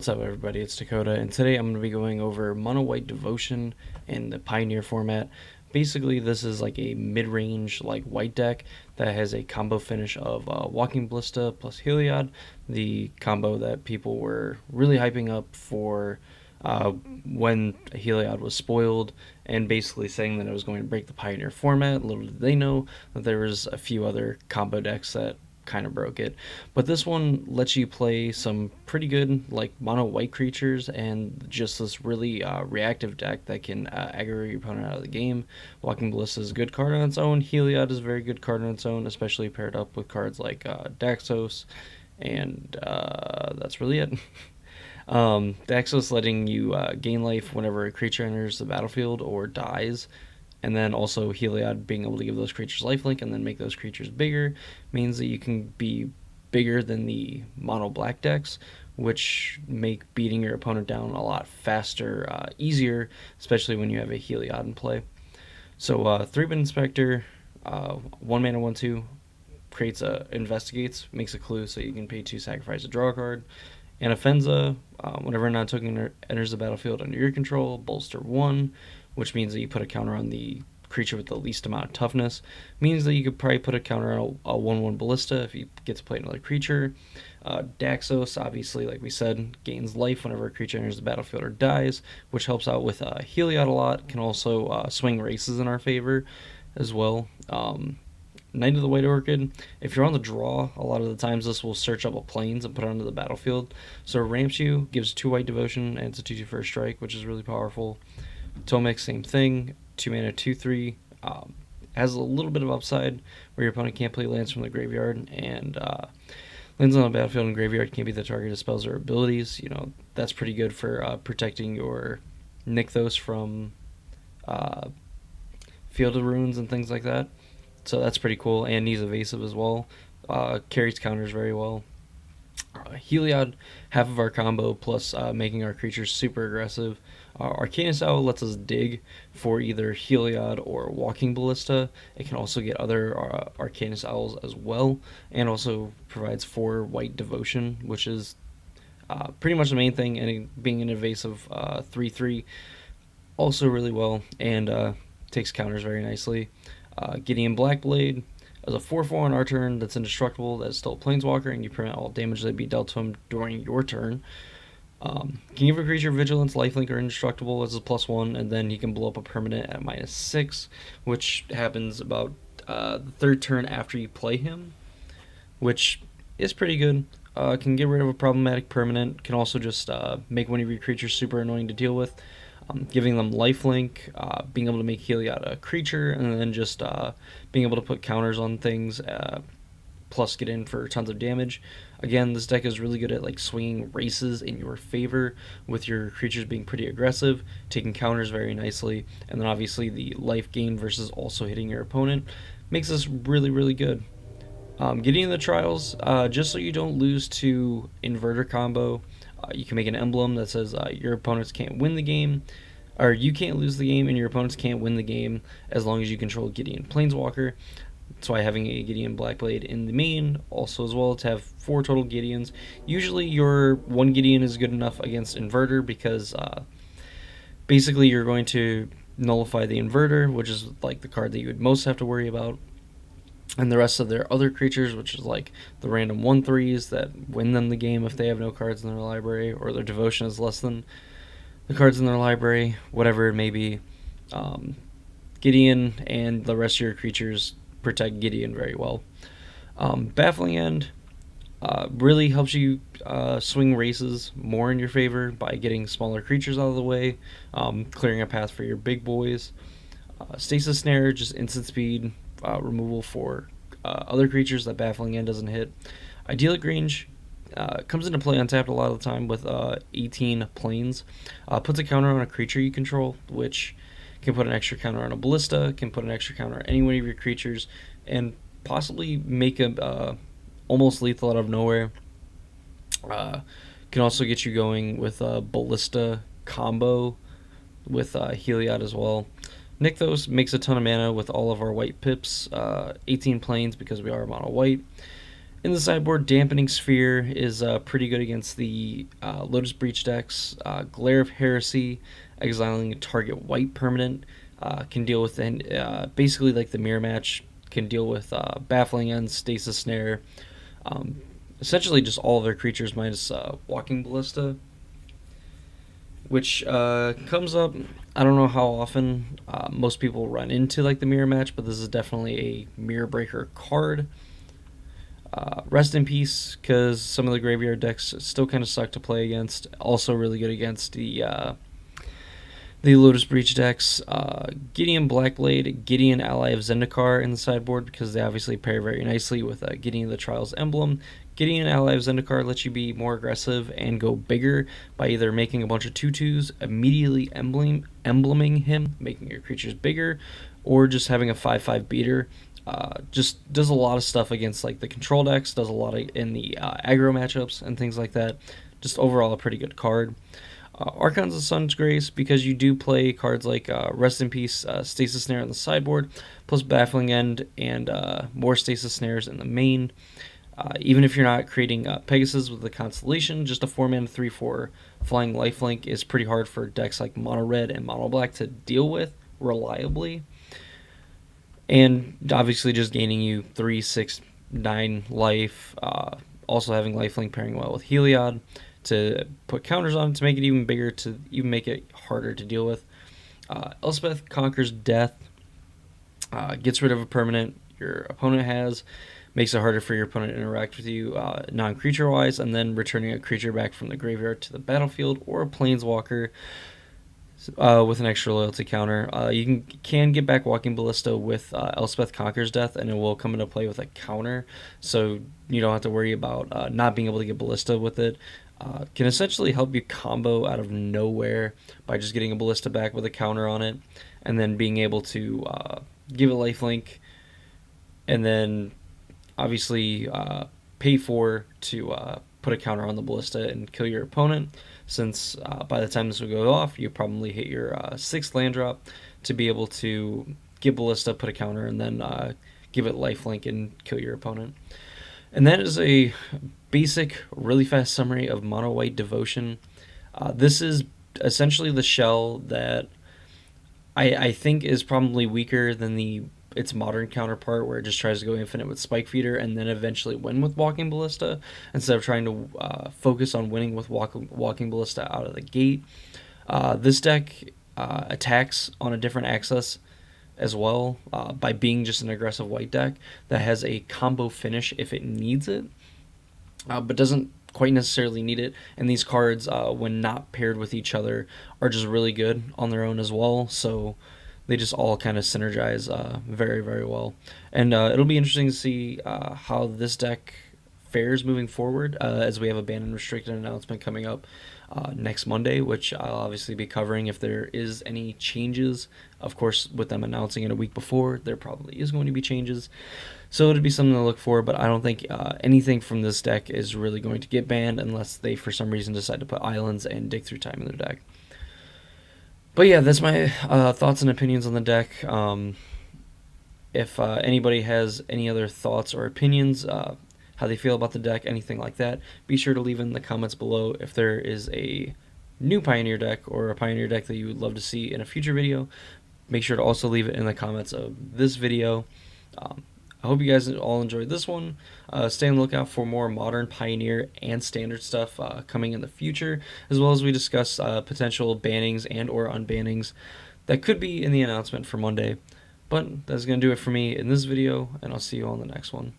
What's up, everybody? It's Dakota, and today I'm going to be going over Mono White Devotion in the Pioneer format. Basically, this is like a mid-range like white deck that has a combo finish of Walking Ballista plus Heliod, the combo that people were really hyping up for when Heliod was spoiled, and basically saying that it was going to break the Pioneer format. Little did they know that there was a few other combo decks that kind of broke it. But this one lets you play some pretty good like mono white creatures and just this really reactive deck that can aggro your opponent out of the game. Walking Ballista is a good card on its own. Heliod is a very good card on its own, especially paired up with cards like Daxos, and that's really it. Daxos letting you gain life whenever a creature enters the battlefield or dies, and then also Heliod being able to give those creatures lifelink and then make those creatures bigger means that you can be bigger than the mono black decks, which make beating your opponent down a lot faster, easier, especially when you have a Heliod in play. So 3-bit Inspector, 1 mana 1/2, creates investigates, makes a clue so you can pay 2 sacrifice to draw a card. And Offenza, whenever a non-token enters the battlefield under your control, bolster 1, which means that you put a counter on the creature with the least amount of toughness. Means that you could probably put a counter on a 1/1 Ballista if you get to play another creature. Daxos, obviously, like we said, gains life whenever a creature enters the battlefield or dies, which helps out with Heliod a lot. Can also swing races in our favor as well. Knight of the White Orchid, if you're on the draw, a lot of the times this will search up a plains and put it onto the battlefield. So it ramps you, gives 2 white devotion, and it's a 2/2 first strike, which is really powerful. Tomek, same thing, 2 mana 2/3. Has a little bit of upside where your opponent can't play lands from the graveyard, and lands on the battlefield and graveyard can't be the target of spells or abilities. That's pretty good for protecting your Nykthos from Field of Runes and things like that. So that's pretty cool, and he's evasive as well. Carries counters very well. Heliod, half of our combo, plus making our creatures super aggressive. Arcanus Owl lets us dig for either Heliod or Walking Ballista. It can also get other Arcanus Owls as well, and also provides 4 white devotion, which is pretty much the main thing, and being an evasive 3/3 also really well, and takes counters very nicely. Gideon Blackblade as a 4/4 on our turn that's indestructible, that's still a Planeswalker, and you prevent all damage that be dealt to him during your turn. Can give a creature Vigilance, Lifelink, or Indestructible as a +1, and then he can blow up a permanent at -6, which happens about the 3rd turn after you play him, which is pretty good. Can get rid of a problematic permanent, can also just make one of your creatures super annoying to deal with. Giving them lifelink, being able to make Heliod a creature, and then just being able to put counters on things, plus get in for tons of damage. Again, this deck is really good at like swinging races in your favor with your creatures being pretty aggressive, taking counters very nicely, and then obviously the life gain versus also hitting your opponent makes this really, really good. Getting in the trials, just so you don't lose to inverter combo, you can make an emblem that says your opponents can't win the game, or you can't lose the game, and your opponents can't win the game as long as you control Gideon Planeswalker. That's why having a Gideon Blackblade in the main also as well to have 4 total Gideons. Usually your 1 Gideon is good enough against inverter because basically you're going to nullify the inverter, which is like the card that you would most have to worry about, and the rest of their other creatures, which is like the random 1/3s that win them the game if they have no cards in their library, or their devotion is less than the cards in their library, whatever it may be. Gideon and the rest of your creatures protect Gideon very well. Baffling End really helps you swing races more in your favor by getting smaller creatures out of the way, clearing a path for your big boys. Stasis Snare, just instant speed, removal for other creatures that Baffling End doesn't hit. Idyllic Range comes into play untapped a lot of the time with 18 planes. Puts a counter on a creature you control, which can put an extra counter on a Ballista, can put an extra counter on any one of your creatures, and possibly make a almost lethal out of nowhere. Can also get you going with a Ballista combo with Heliod as well. Nykthos makes a ton of mana with all of our white pips, 18 planes because we are mono white. In the sideboard, Dampening Sphere is pretty good against the Lotus Breach decks. Glare of Heresy, exiling a target white permanent, can deal with basically like the mirror match, can deal with Baffling End, Stasis Snare, um, essentially just all of their creatures minus Walking Ballista, which comes up. I don't know how often most people run into like the mirror match, but this is definitely a mirror breaker card. Rest in peace, because some of the graveyard decks still kind of suck to play against. Also, really good against the Lotus Breach decks. Gideon Blackblade, Gideon Ally of Zendikar in the sideboard because they obviously pair very nicely with Gideon the Trials emblem. Gideon Ally of Zendikar lets you be more aggressive and go bigger by either making a bunch of 2/2s, immediately embleming him, making your creatures bigger, or just having a 5/5 beater. Just does a lot of stuff against like the control decks, does a lot in the aggro matchups and things like that. Just overall a pretty good card. Archons of Sun's Grace, because you do play cards like Rest in Peace, Stasis Snare on the sideboard, plus Baffling End and more Stasis Snares in the main. Even if you're not creating Pegasus with the Constellation, just a 4-mana 3/4 flying lifelink is pretty hard for decks like Mono Red and Mono Black to deal with reliably. And obviously just gaining you 3, 6, 9 life. Also having lifelink pairing well with Heliod to put counters on it to make it even bigger, to even make it harder to deal with. Elspeth Conquers Death, gets rid of a permanent your opponent has, makes it harder for your opponent to interact with you non-creature wise, and then returning a creature back from the graveyard to the battlefield, or a planeswalker with an extra loyalty counter. You can get back Walking Ballista with Elspeth Conquers Death, and it will come into play with a counter, so you don't have to worry about not being able to get Ballista with it. Can essentially help you combo out of nowhere by just getting a Ballista back with a counter on it, and then being able to give it lifelink, and then obviously pay for to put a counter on the Ballista and kill your opponent, since by the time this will go off, you probably hit your 6th land drop to be able to get Ballista, put a counter, and then give it lifelink and kill your opponent. And that is a basic, really fast summary of Mono White Devotion. This is essentially the shell that I think is probably weaker than its modern counterpart, where it just tries to go infinite with Spike Feeder and then eventually win with Walking Ballista, instead of trying to focus on winning with Walking Ballista out of the gate. This deck attacks on a different axis as well, by being just an aggressive white deck that has a combo finish if it needs it, but doesn't quite necessarily need it. And these cards, when not paired with each other, are just really good on their own as well. So they just all kind of synergize very, very well. And it'll be interesting to see how this deck fares moving forward, as we have a ban and restricted announcement coming up next Monday, which I'll obviously be covering if there is any changes. Of course, with them announcing it a week before, there probably is going to be changes. So it'll be something to look for, but I don't think anything from this deck is really going to get banned unless they, for some reason, decide to put islands and dig through time in their deck. But yeah, that's my thoughts and opinions on the deck. If anybody has any other thoughts or opinions, how they feel about the deck, anything like that, be sure to leave in the comments below. If there is a new Pioneer deck or a Pioneer deck that you would love to see in a future video, make sure to also leave it in the comments of this video. I hope you guys all enjoyed this one. Stay on the lookout for more modern Pioneer and standard stuff coming in the future, as well as we discuss potential bannings and or unbannings that could be in the announcement for Monday. But that's going to do it for me in this video, and I'll see you all in the next one.